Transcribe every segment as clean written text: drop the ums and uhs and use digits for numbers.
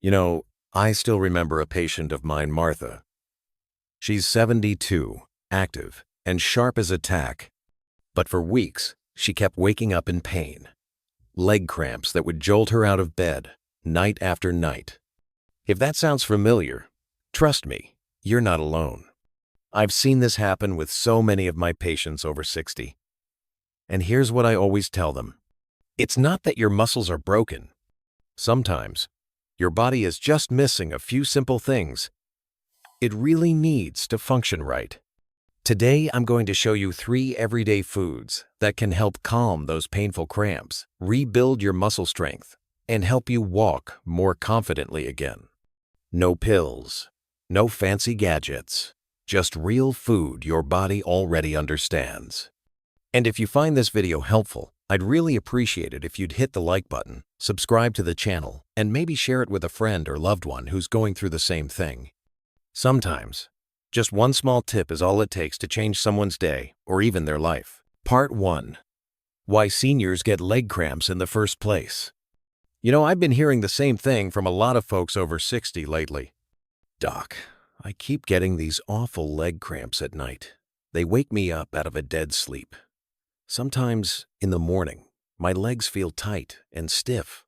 You know, I still remember a patient of mine, Martha. She's 72, active, and sharp as a tack. But for weeks, she kept waking up in pain. Leg cramps that would jolt her out of bed, night after night. If that sounds familiar, trust me, you're not alone. I've seen this happen with so many of my patients over 60. And here's what I always tell them. It's not that your muscles are broken. Sometimes, your body is just missing a few simple things. It really needs to function right. Today, I'm going to show you 3 everyday foods that can help calm those painful cramps, rebuild your muscle strength, and help you walk more confidently again. No pills, no fancy gadgets, just real food your body already understands. And if you find this video helpful, I'd really appreciate it if you'd hit the like button, subscribe to the channel, and maybe share it with a friend or loved one who's going through the same thing. Sometimes, just one small tip is all it takes to change someone's day or even their life. Part 1. Why seniors get leg cramps in the first place. I've been hearing the same thing from a lot of folks over 60 lately. Doc, I keep getting these awful leg cramps at night. They wake me up out of a dead sleep. Sometimes, in the morning, my legs feel tight and stiff,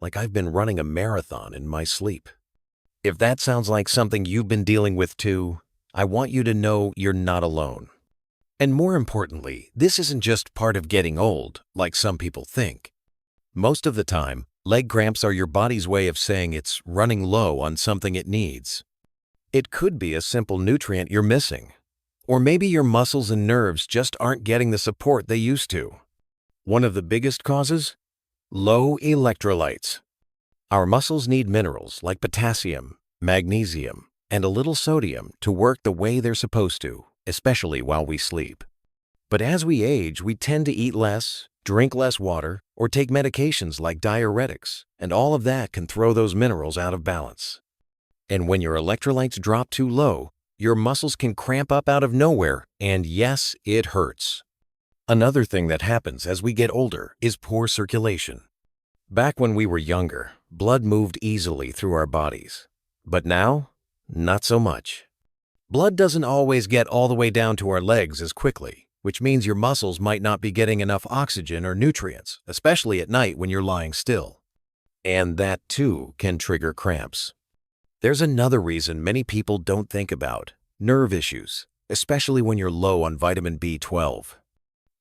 like I've been running a marathon in my sleep. If that sounds like something you've been dealing with too, I want you to know you're not alone. And more importantly, this isn't just part of getting old, like some people think. Most of the time, leg cramps are your body's way of saying it's running low on something it needs. It could be a simple nutrient you're missing, or maybe your muscles and nerves just aren't getting the support they used to. One of the biggest causes? Low electrolytes. Our muscles need minerals like potassium, magnesium, and a little sodium to work the way they're supposed to, especially while we sleep. But as we age, we tend to eat less, drink less water, or take medications like diuretics, and all of that can throw those minerals out of balance. And when your electrolytes drop too low, your muscles can cramp up out of nowhere, and yes, it hurts. Another thing that happens as we get older is poor circulation. Back when we were younger, blood moved easily through our bodies. But now, not so much. Blood doesn't always get all the way down to our legs as quickly, which means your muscles might not be getting enough oxygen or nutrients, especially at night when you're lying still. And that too can trigger cramps. There's another reason many people don't think about: nerve issues, especially when you're low on vitamin B12.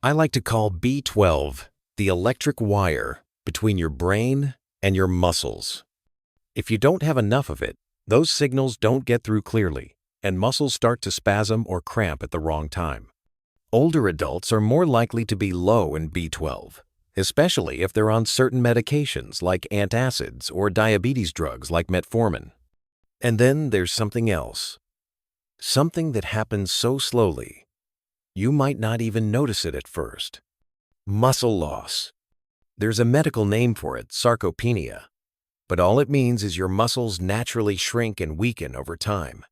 I like to call B12 the electric wire between your brain and your muscles. If you don't have enough of it, those signals don't get through clearly, and muscles start to spasm or cramp at the wrong time. Older adults are more likely to be low in B12, especially if they're on certain medications like antacids or diabetes drugs like metformin. And then there's something else. Something that happens so slowly, you might not even notice it at first. Muscle loss. There's a medical name for it, sarcopenia. But all it means is your muscles naturally shrink and weaken over time.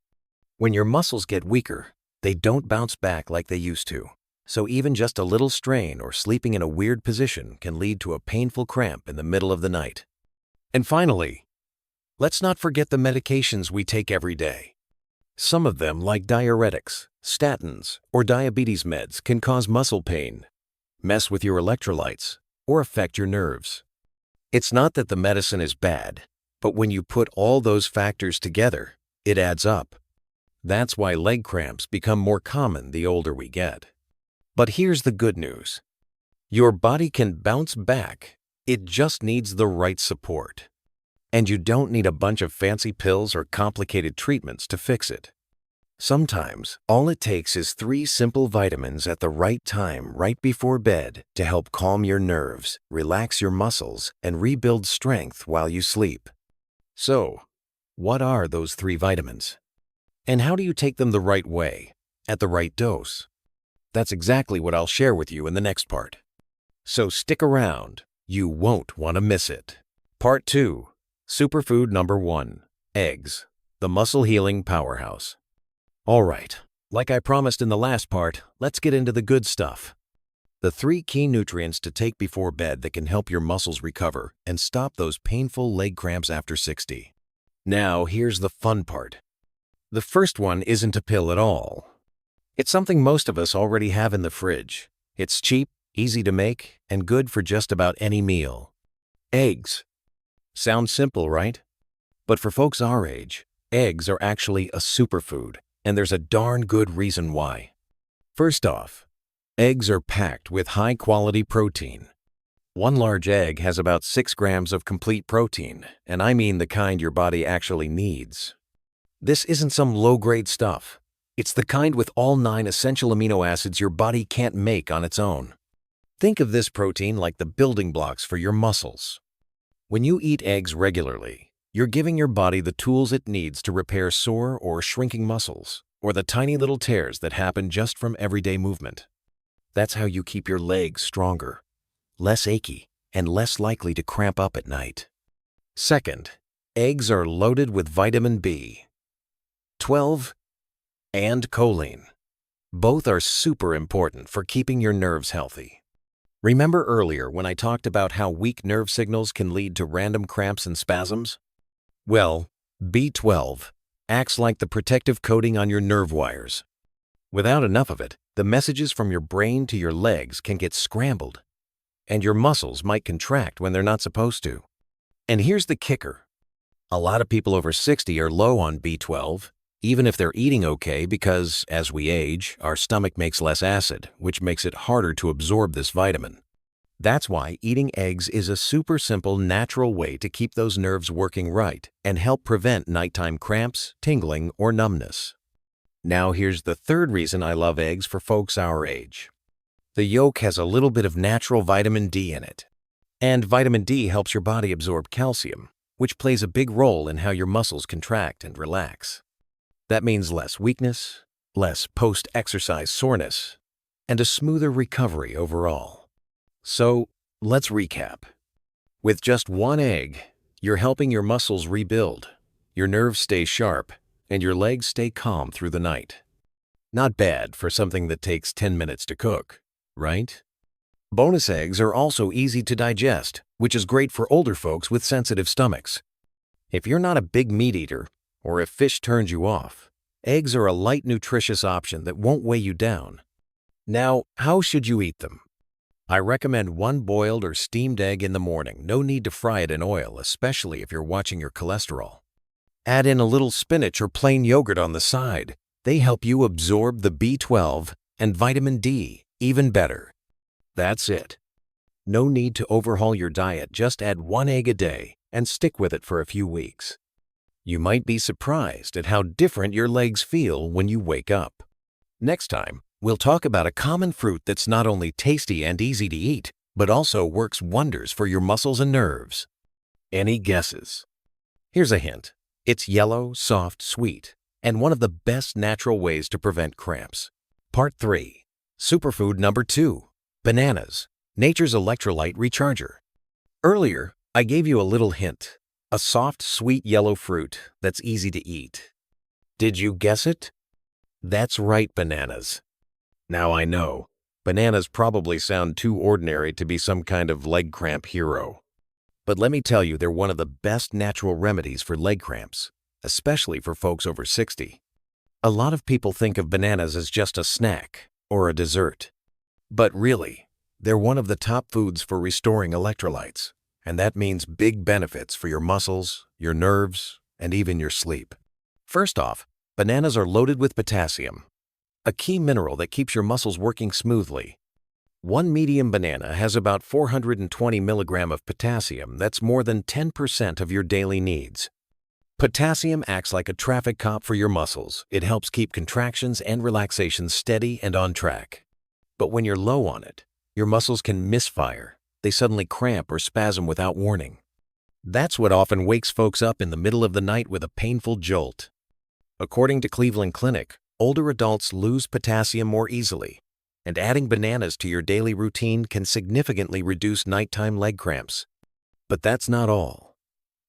When your muscles get weaker, they don't bounce back like they used to. So even just a little strain or sleeping in a weird position can lead to a painful cramp in the middle of the night. And finally, let's not forget the medications we take every day. Some of them, like diuretics, statins, or diabetes meds, can cause muscle pain, mess with your electrolytes, or affect your nerves. It's not that the medicine is bad, but when you put all those factors together, it adds up. That's why leg cramps become more common the older we get. But here's the good news. Your body can bounce back. It just needs the right support. And you don't need a bunch of fancy pills or complicated treatments to fix it. Sometimes, all it takes is 3 simple vitamins at the right time right before bed to help calm your nerves, relax your muscles, and rebuild strength while you sleep. So, what are those 3 vitamins? And how do you take them the right way, at the right dose? That's exactly what I'll share with you in the next part. So stick around. You won't want to miss it. Part 2. Superfood number 1. Eggs, the muscle healing powerhouse. All right, like I promised in the last part, let's get into the good stuff. The 3 key nutrients to take before bed that can help your muscles recover and stop those painful leg cramps after 60. Now, here's the fun part. The first one isn't a pill at all. It's something most of us already have in the fridge. It's cheap, easy to make, and good for just about any meal. Eggs. Sounds simple, right? But for folks our age, eggs are actually a superfood, and there's a darn good reason why. First off, eggs are packed with high-quality protein. One large egg has about 6 grams of complete protein, and I mean the kind your body actually needs. This isn't some low-grade stuff. It's the kind with all 9 essential amino acids your body can't make on its own. Think of this protein like the building blocks for your muscles. When you eat eggs regularly, you're giving your body the tools it needs to repair sore or shrinking muscles, or the tiny little tears that happen just from everyday movement. That's how you keep your legs stronger, less achy, and less likely to cramp up at night. Second, eggs are loaded with vitamin B12 and choline. Both are super important for keeping your nerves healthy. Remember earlier when I talked about how weak nerve signals can lead to random cramps and spasms? Well, B12 acts like the protective coating on your nerve wires. Without enough of it, the messages from your brain to your legs can get scrambled, and your muscles might contract when they're not supposed to. And here's the kicker. A lot of people over 60 are low on B12, even if they're eating okay, because as we age, our stomach makes less acid, which makes it harder to absorb this vitamin. That's why eating eggs is a super simple, natural way to keep those nerves working right and help prevent nighttime cramps, tingling, or numbness. Now here's the third reason I love eggs for folks our age. The yolk has a little bit of natural vitamin D in it. And vitamin D helps your body absorb calcium, which plays a big role in how your muscles contract and relax. That means less weakness, less post-exercise soreness, and a smoother recovery overall. So, let's recap. With just one egg, you're helping your muscles rebuild, your nerves stay sharp, and your legs stay calm through the night. Not bad for something that takes 10 minutes to cook, right? Bonus eggs are also easy to digest, which is great for older folks with sensitive stomachs. If you're not a big meat eater, or if fish turns you off, eggs are a light, nutritious option that won't weigh you down. Now, how should you eat them? I recommend one boiled or steamed egg in the morning. No need to fry it in oil, especially if you're watching your cholesterol. Add in a little spinach or plain yogurt on the side. They help you absorb the B12 and vitamin D even better. That's it. No need to overhaul your diet. Just add one egg a day and stick with it for a few weeks. You might be surprised at how different your legs feel when you wake up. Next time, we'll talk about a common fruit that's not only tasty and easy to eat, but also works wonders for your muscles and nerves. Any guesses? Here's a hint. It's yellow, soft, sweet, and one of the best natural ways to prevent cramps. Part 3. Superfood number 2. Bananas, nature's electrolyte recharger. Earlier, I gave you a little hint. A soft, sweet yellow fruit that's easy to eat. Did you guess it? That's right, bananas. Now I know, bananas probably sound too ordinary to be some kind of leg cramp hero. But let me tell you, they're one of the best natural remedies for leg cramps, especially for folks over 60. A lot of people think of bananas as just a snack or a dessert. But really, they're one of the top foods for restoring electrolytes. And that means big benefits for your muscles, your nerves, and even your sleep. First off, bananas are loaded with potassium, a key mineral that keeps your muscles working smoothly. One medium banana has about 420 milligrams of potassium. That's more than 10% of your daily needs. Potassium acts like a traffic cop for your muscles. It helps keep contractions and relaxation steady and on track. But when you're low on it, your muscles can misfire. They suddenly cramp or spasm without warning. That's what often wakes folks up in the middle of the night with a painful jolt. According to Cleveland Clinic, older adults lose potassium more easily, and adding bananas to your daily routine can significantly reduce nighttime leg cramps. But that's not all.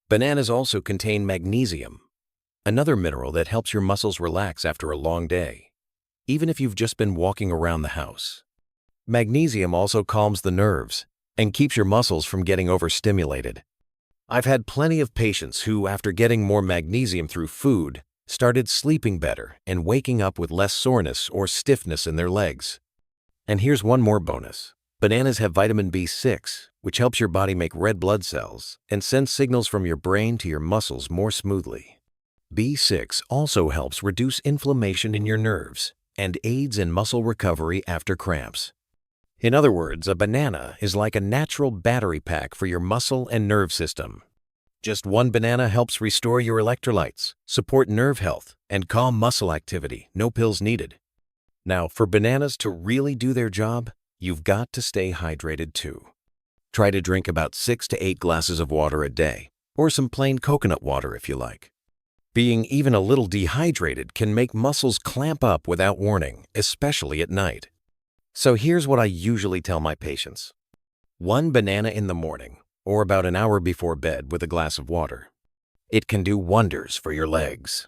Bananas also contain magnesium, another mineral that helps your muscles relax after a long day, even if you've just been walking around the house. Magnesium also calms the nerves and keeps your muscles from getting overstimulated. I've had plenty of patients who, after getting more magnesium through food, started sleeping better and waking up with less soreness or stiffness in their legs. And here's one more bonus. Bananas have vitamin B6, which helps your body make red blood cells and sends signals from your brain to your muscles more smoothly. B6 also helps reduce inflammation in your nerves and aids in muscle recovery after cramps. In other words, a banana is like a natural battery pack for your muscle and nerve system. Just one banana helps restore your electrolytes, support nerve health, and calm muscle activity, no pills needed. Now, for bananas to really do their job, you've got to stay hydrated too. Try to drink about 6 to 8 glasses of water a day, or some plain coconut water if you like. Being even a little dehydrated can make muscles clamp up without warning, especially at night. So here's what I usually tell my patients. 1 banana in the morning, or about an hour before bed with a glass of water. It can do wonders for your legs.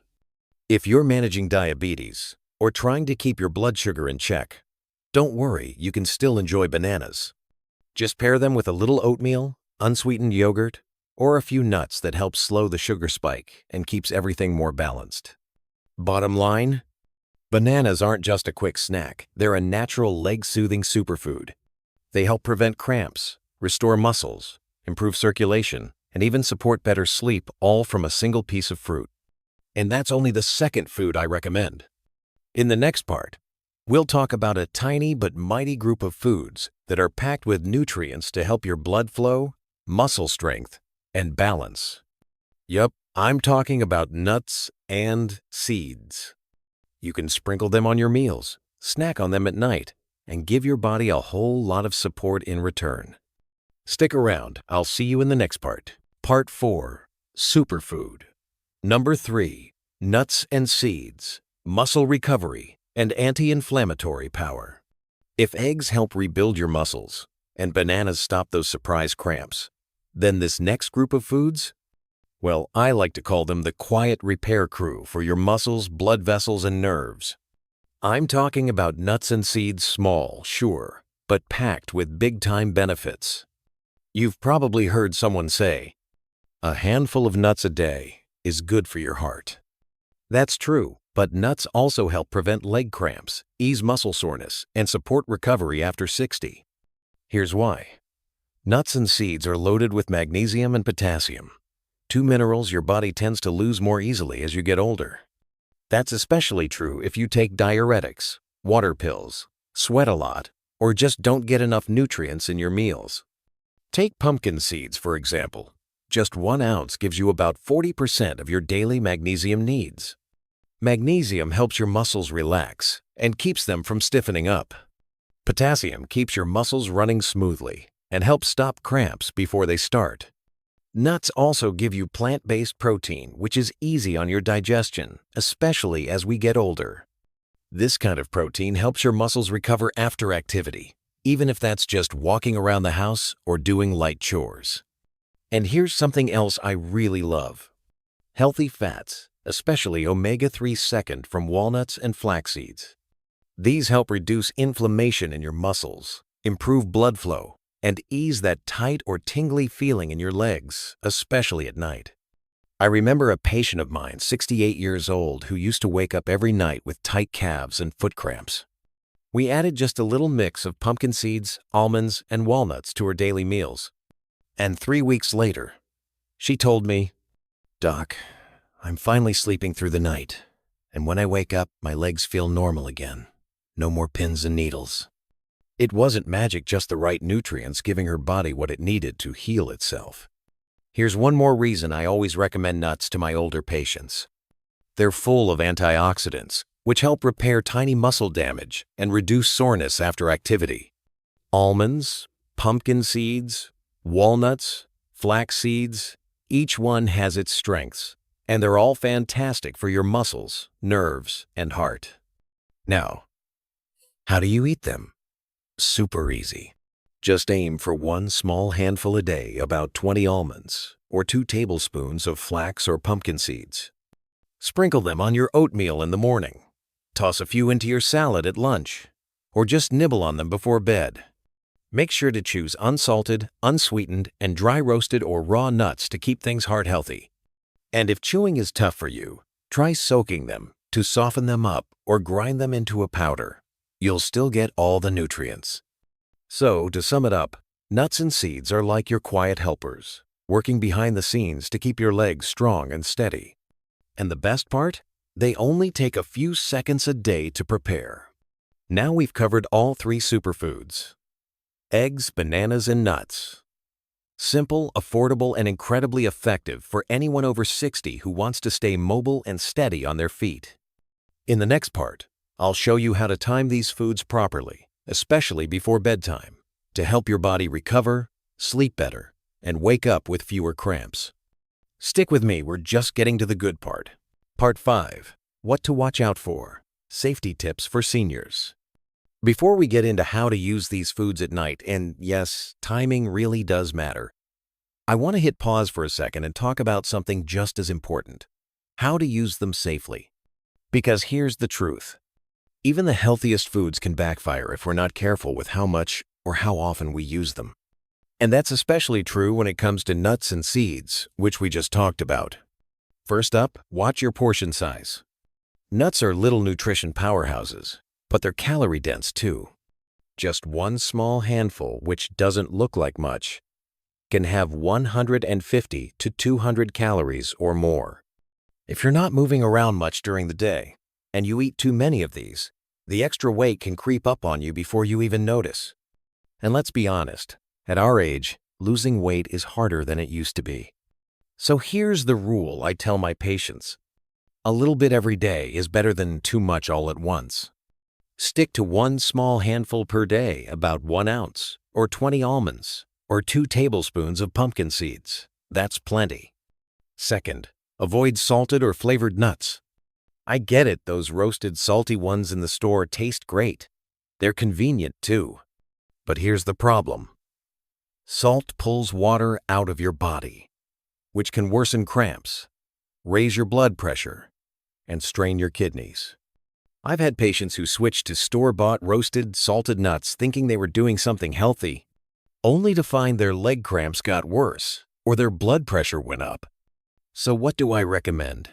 If you're managing diabetes, or trying to keep your blood sugar in check, don't worry, you can still enjoy bananas. Just pair them with a little oatmeal, unsweetened yogurt, or a few nuts that help slow the sugar spike and keeps everything more balanced. Bottom line, bananas aren't just a quick snack, they're a natural leg-soothing superfood. They help prevent cramps, restore muscles, improve circulation, and even support better sleep, all from a single piece of fruit. And that's only the second food I recommend. In the next part, we'll talk about a tiny but mighty group of foods that are packed with nutrients to help your blood flow, muscle strength, and balance. Yup, I'm talking about nuts and seeds. You can sprinkle them on your meals, snack on them at night, and give your body a whole lot of support in return. Stick around, I'll see you in the next part. Part 4, Superfood. Number 3, Nuts and Seeds. Muscle recovery, and anti-inflammatory power. If eggs help rebuild your muscles, and bananas stop those surprise cramps, then this next group of foods? Well, I like to call them the quiet repair crew for your muscles, blood vessels, and nerves. I'm talking about nuts and seeds, small, sure, but packed with big-time benefits. You've probably heard someone say, a handful of nuts a day is good for your heart. That's true. But nuts also help prevent leg cramps, ease muscle soreness, and support recovery after 60. Here's why. Nuts and seeds are loaded with magnesium and potassium, 2 minerals your body tends to lose more easily as you get older. That's especially true if you take diuretics, water pills, sweat a lot, or just don't get enough nutrients in your meals. Take pumpkin seeds, for example. Just 1 ounce gives you about 40% of your daily magnesium needs. Magnesium helps your muscles relax and keeps them from stiffening up. Potassium keeps your muscles running smoothly and helps stop cramps before they start. Nuts also give you plant-based protein, which is easy on your digestion, especially as we get older. This kind of protein helps your muscles recover after activity, even if that's just walking around the house or doing light chores. And here's something else I really love. Healthy fats, especially omega-3 second from walnuts and flax seeds. These help reduce inflammation in your muscles, improve blood flow, and ease that tight or tingly feeling in your legs, especially at night. I remember a patient of mine, 68 years old, who used to wake up every night with tight calves and foot cramps. We added just a little mix of pumpkin seeds, almonds, and walnuts to her daily meals. And 3 weeks later, she told me, "Doc, I'm finally sleeping through the night, and when I wake up, my legs feel normal again. No more pins and needles." It wasn't magic, just the right nutrients giving her body what it needed to heal itself. Here's one more reason I always recommend nuts to my older patients. They're full of antioxidants, which help repair tiny muscle damage and reduce soreness after activity. Almonds, pumpkin seeds, walnuts, flax seeds, each one has its strengths, and they're all fantastic for your muscles, nerves, and heart. Now, how do you eat them? Super easy. Just aim for 1 small handful a day, about 20 almonds, or 2 tablespoons of flax or pumpkin seeds. Sprinkle them on your oatmeal in the morning. Toss a few into your salad at lunch, or just nibble on them before bed. Make sure to choose unsalted, unsweetened, and dry roasted or raw nuts to keep things heart healthy. And if chewing is tough for you, try soaking them to soften them up or grind them into a powder. You'll still get all the nutrients. So, to sum it up, nuts and seeds are like your quiet helpers, working behind the scenes to keep your legs strong and steady. And the best part? They only take a few seconds a day to prepare. Now we've covered all three superfoods: eggs, bananas, and nuts. Simple, affordable, and incredibly effective for anyone over 60 who wants to stay mobile and steady on their feet. In the next part, I'll show you how to time these foods properly, especially before bedtime, to help your body recover, sleep better, and wake up with fewer cramps. Stick with me, we're just getting to the good part. Part 5. What to watch out for. Safety tips for seniors. Before we get into how to use these foods at night, and yes, timing really does matter, I want to hit pause for a second and talk about something just as important: how to use them safely. Because here's the truth. Even the healthiest foods can backfire if we're not careful with how much or how often we use them. And that's especially true when it comes to nuts and seeds, which we just talked about. First up, watch your portion size. Nuts are little nutrition powerhouses, but they're calorie-dense too. Just one small handful, which doesn't look like much, can have 150 to 200 calories or more. If you're not moving around much during the day, and you eat too many of these, the extra weight can creep up on you before you even notice. And let's be honest, at our age, losing weight is harder than it used to be. So here's the rule I tell my patients: a little bit every day is better than too much all at once. Stick to one small handful per day, about 1 ounce, or 20 almonds, or 2 tablespoons of pumpkin seeds. That's plenty. Second, avoid salted or flavored nuts. I get it, those roasted salty ones in the store taste great. They're convenient too. But here's the problem. Salt pulls water out of your body, which can worsen cramps, raise your blood pressure, and strain your kidneys. I've had patients who switched to store-bought roasted, salted nuts thinking they were doing something healthy, only to find their leg cramps got worse or their blood pressure went up. So what do I recommend?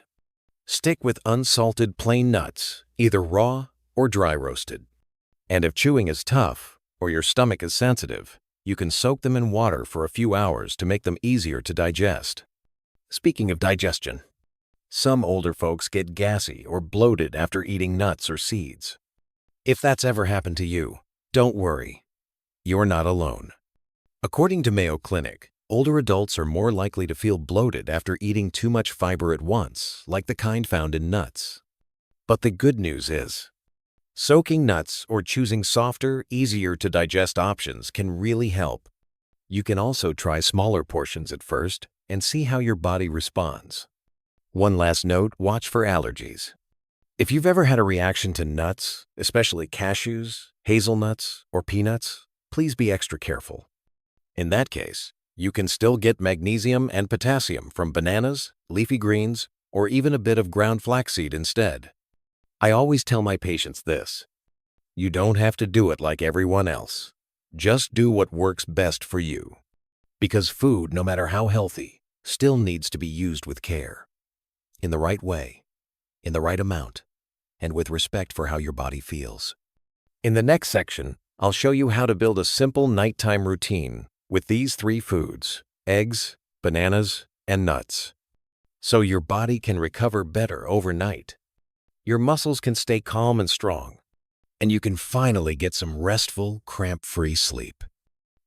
Stick with unsalted plain nuts, either raw or dry roasted. And if chewing is tough or your stomach is sensitive, you can soak them in water for a few hours to make them easier to digest. Speaking of digestion, some older folks get gassy or bloated after eating nuts or seeds. If that's ever happened to you, don't worry. You're not alone. According to Mayo Clinic, older adults are more likely to feel bloated after eating too much fiber at once, like the kind found in nuts. But the good news is, soaking nuts or choosing softer, easier to digest options can really help. You can also try smaller portions at first and see how your body responds. One last note, watch for allergies. If you've ever had a reaction to nuts, especially cashews, hazelnuts, or peanuts, please be extra careful. In that case, you can still get magnesium and potassium from bananas, leafy greens, or even a bit of ground flaxseed instead. I always tell my patients this: you don't have to do it like everyone else. Just do what works best for you. Because food, no matter how healthy, still needs to be used with care. In the right way, in the right amount, and with respect for how your body feels. In the next section, I'll show you how to build a simple nighttime routine with these 3 foods: eggs, bananas, and nuts, so your body can recover better overnight. Your muscles can stay calm and strong, and you can finally get some restful, cramp-free sleep.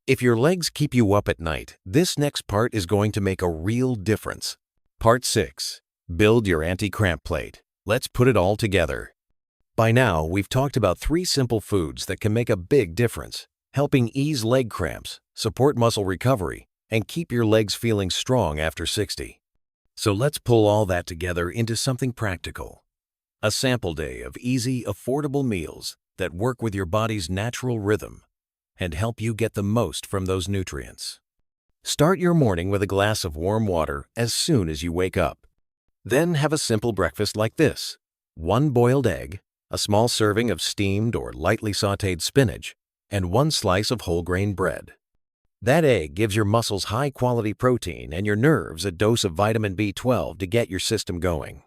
If your legs keep you up at night, this next part is going to make a real difference. Part 6. Build your anti-cramp plate. Let's put it all together. By now, we've talked about 3 simple foods that can make a big difference, helping ease leg cramps, support muscle recovery, and keep your legs feeling strong after 60. So let's pull all that together into something practical. A sample day of easy, affordable meals that work with your body's natural rhythm and help you get the most from those nutrients. Start your morning with a glass of warm water as soon as you wake up. Then have a simple breakfast like this: 1 boiled egg, a small serving of steamed or lightly sautéed spinach, and 1 slice of whole grain bread. That egg gives your muscles high-quality protein and your nerves a dose of vitamin B12 to get your system going.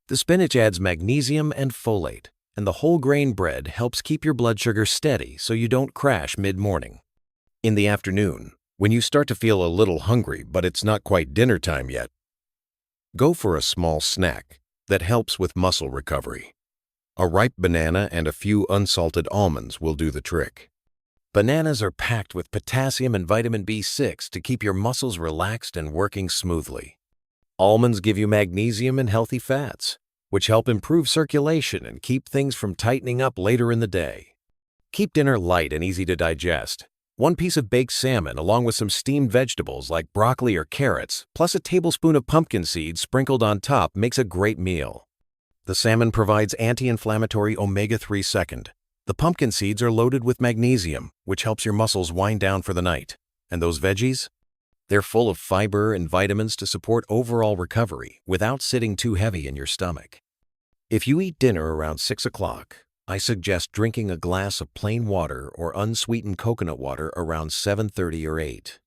The spinach adds magnesium and folate, and the whole grain bread helps keep your blood sugar steady so you don't crash mid-morning. In the afternoon, when you start to feel a little hungry but it's not quite dinner time yet, go for a small snack that helps with muscle recovery. A ripe banana and a few unsalted almonds will do the trick. Bananas are packed with potassium and vitamin B6 to keep your muscles relaxed and working smoothly. Almonds give you magnesium and healthy fats, which help improve circulation and keep things from tightening up later in the day. Keep dinner light and easy to digest. 1 piece of baked salmon along with some steamed vegetables like broccoli or carrots, plus a tablespoon of pumpkin seeds sprinkled on top makes a great meal. The salmon provides anti-inflammatory omega-3 second. The pumpkin seeds are loaded with magnesium, which helps your muscles wind down for the night. And those veggies? They're full of fiber and vitamins to support overall recovery without sitting too heavy in your stomach. If you eat dinner around 6 o'clock, I suggest drinking a glass of plain water or unsweetened coconut water around 7:30 or 8.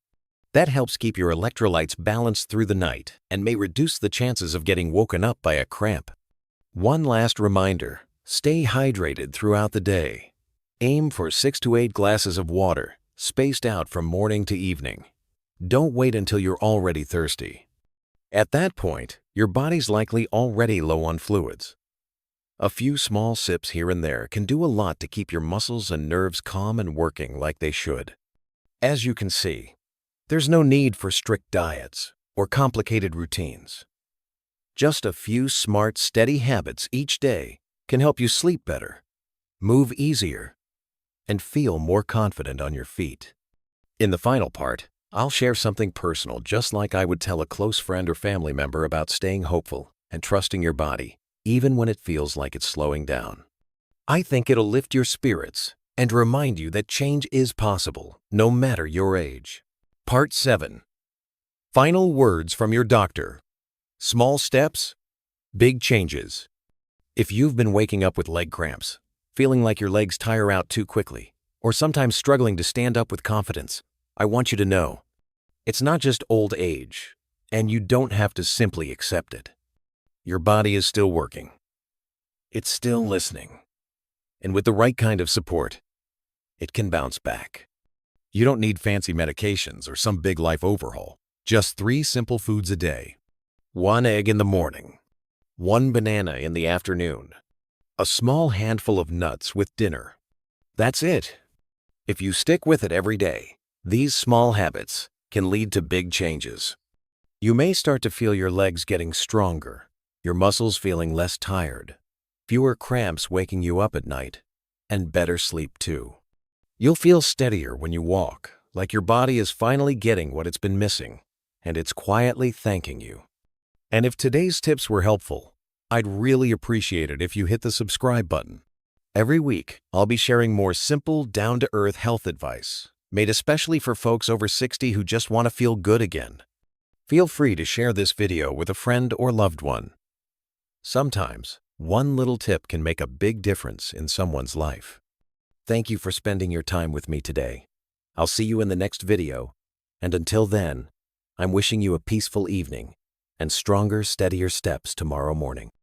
That helps keep your electrolytes balanced through the night and may reduce the chances of getting woken up by a cramp. One last reminder. Stay hydrated throughout the day. Aim for 6 to 8 glasses of water, spaced out from morning to evening. Don't wait until you're already thirsty. At that point, your body's likely already low on fluids. A few small sips here and there can do a lot to keep your muscles and nerves calm and working like they should. As you can see, there's no need for strict diets or complicated routines. Just a few smart, steady habits each day can help you sleep better, move easier, and feel more confident on your feet. In the final part, I'll share something personal just like I would tell a close friend or family member about staying hopeful and trusting your body, even when it feels like it's slowing down. I think it'll lift your spirits and remind you that change is possible, no matter your age. Part 7. Final words from your doctor. Small steps, big changes. If you've been waking up with leg cramps, feeling like your legs tire out too quickly, or sometimes struggling to stand up with confidence, I want you to know, it's not just old age, and you don't have to simply accept it. Your body is still working. It's still listening. And with the right kind of support, it can bounce back. You don't need fancy medications or some big life overhaul. Just 3 simple foods a day. 1 egg in the morning. 1 banana in the afternoon. A small handful of nuts with dinner. That's it. If you stick with it every day, these small habits can lead to big changes. You may start to feel your legs getting stronger, your muscles feeling less tired, fewer cramps waking you up at night, and better sleep too. You'll feel steadier when you walk, like your body is finally getting what it's been missing, and it's quietly thanking you. And if today's tips were helpful, I'd really appreciate it if you hit the subscribe button. Every week, I'll be sharing more simple, down-to-earth health advice, made especially for folks over 60 who just want to feel good again. Feel free to share this video with a friend or loved one. Sometimes, one little tip can make a big difference in someone's life. Thank you for spending your time with me today. I'll see you in the next video, and until then, I'm wishing you a peaceful evening and stronger, steadier steps tomorrow morning.